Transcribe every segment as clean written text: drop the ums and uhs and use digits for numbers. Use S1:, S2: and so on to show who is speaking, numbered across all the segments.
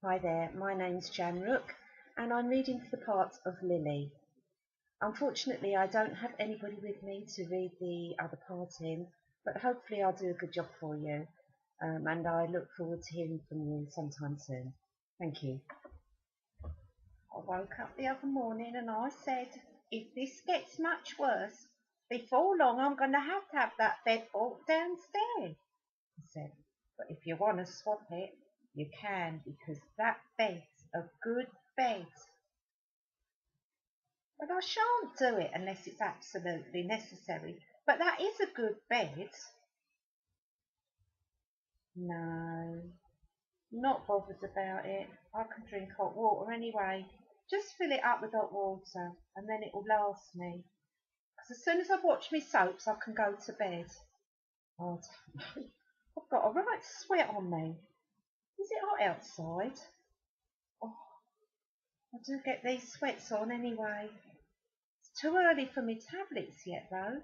S1: Hi there, my name's Jan Rook and I'm reading for the part of Lily. Unfortunately, I don't have anybody with me to read the other part in, but hopefully I'll do a good job for you, and I look forward to hearing from you sometime soon. Thank you. I woke up the other morning and I said, if this gets much worse, before long I'm going to have that bed brought downstairs. I said, but if you want to swap it, you can, because that bed's a good bed. But I shan't do it unless it's absolutely necessary. But that is a good bed. No, not bothered about it. I can drink hot water anyway. Just fill it up with hot water and then it will last me. Because as soon as I've watched my soaps, I can go to bed. Oh, I don't know. I've got a right sweat on me. Is it hot outside? Oh, I do get these sweats on anyway. It's too early for me tablets yet though.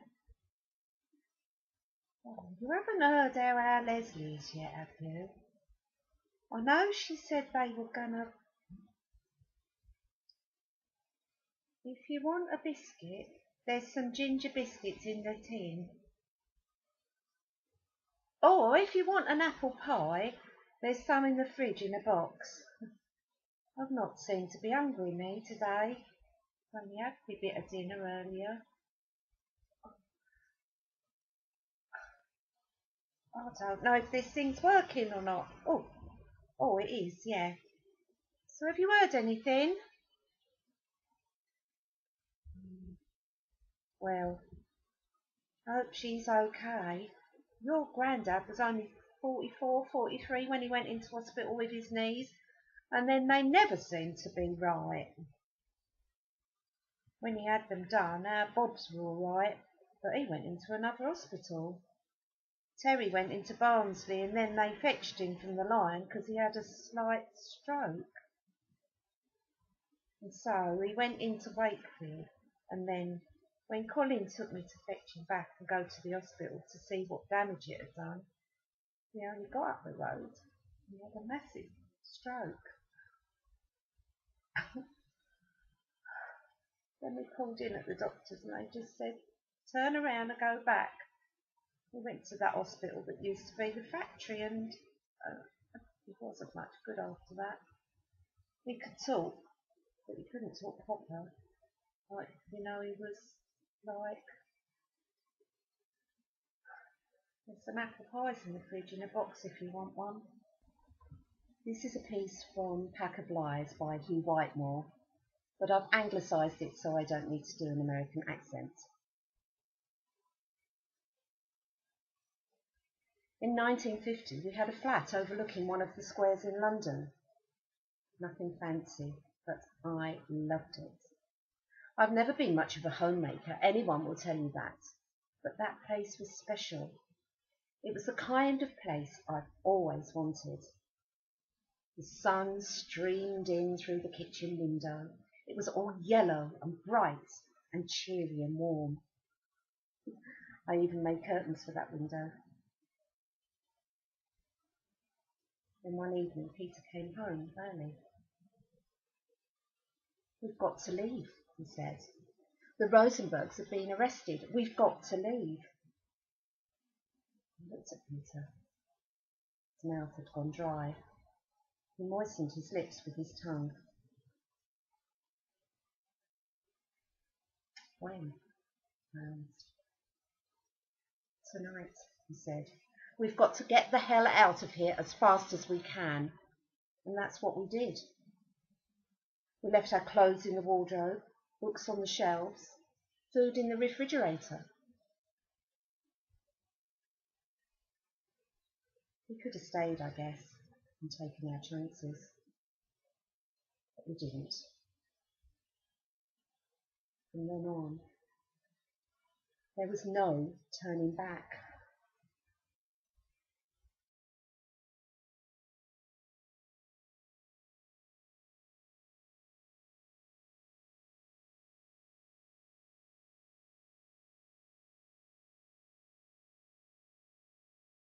S1: Oh, you haven't heard how our Leslie is yet, have you? I know she said they were gonna... If you want a biscuit, there's some ginger biscuits in the tin. Or if you want an apple pie, there's some in the fridge in a box. I've not seemed to be hungry, me, today. Only had a bit of dinner earlier. I don't know if this thing's working or not. Oh, it is, yeah. So have you heard anything? Well, I hope she's okay. Your granddad was only 44, 43 when he went into hospital with his knees, and then they never seemed to be right. When he had them done, our Bobs were all right, but he went into another hospital. Terry went into Barnsley, and then they fetched him from the line because he had a slight stroke. And so he went into Wakefield, and then when Colin took me to fetch him back and go to the hospital to see what damage it had done, he only got up the road and he had a massive stroke. Then we called in at the doctors and they just said, turn around and go back. We went to that hospital that used to be the factory, and it wasn't much good after that. He could talk, but he couldn't talk proper. Like, he was like, there's some apple pies in the fridge in a box if you want one. This is a piece from Pack of Lies by Hugh Whitemore, but I've anglicised it so I don't need to do an American accent. In 1950 we had a flat overlooking one of the squares in London. Nothing fancy, but I loved it. I've never been much of a homemaker, anyone will tell you that, but that place was special. It was the kind of place I've always wanted. The sun streamed in through the kitchen window. It was all yellow and bright and cheery and warm. I even made curtains for that window. Then one evening Peter came home early. We've got to leave, he said. The Rosenbergs have been arrested. We've got to leave. I looked at Peter. His mouth had gone dry. He moistened his lips with his tongue. When? I asked. Tonight, he said. We've got to get the hell out of here as fast as we can. And that's what we did. We left our clothes in the wardrobe, books on the shelves, food in the refrigerator. We could have stayed, I guess, and taken our chances. But we didn't. From then on, there was no turning back.